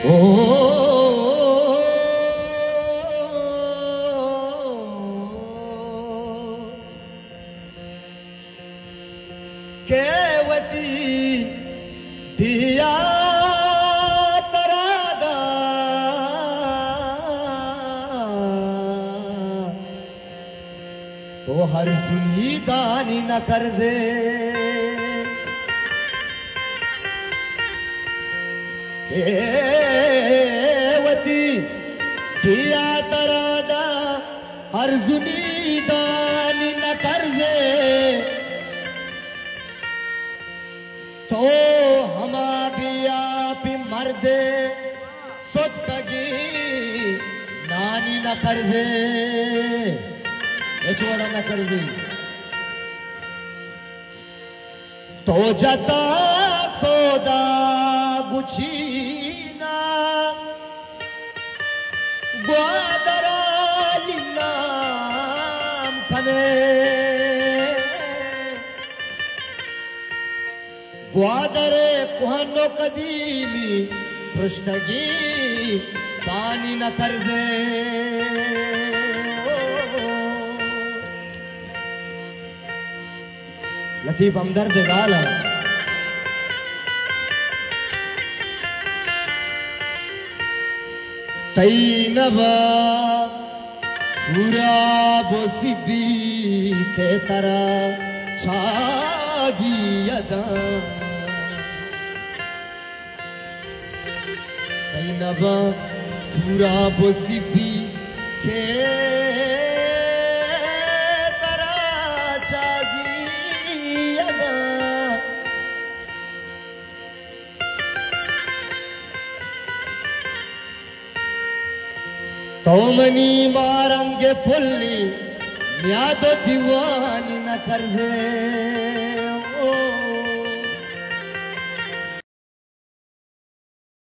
ओ केवती दिया तरादा तो हर सुनी दानी न करजे केवती दिया तरादा हर सुनी दानी न करजे तो हमा भी आप मर्दे सोचगी नानी न करजे ये छोड़ा न करजे तो जता सोदा गुछीना ग्वादराली नाम फने ग्वादरे कुहनो कदीमी पृष्ठगी पानी न करजे लतीफ हमदर्द गाला तैनबा सूरा बोसिबी के तरह छागी यदा तैनबा सूरा बोसिबी के तरह छागी यदा तोमनी मारंगे फुल्ली म्यादो दीवानी न करजे ओ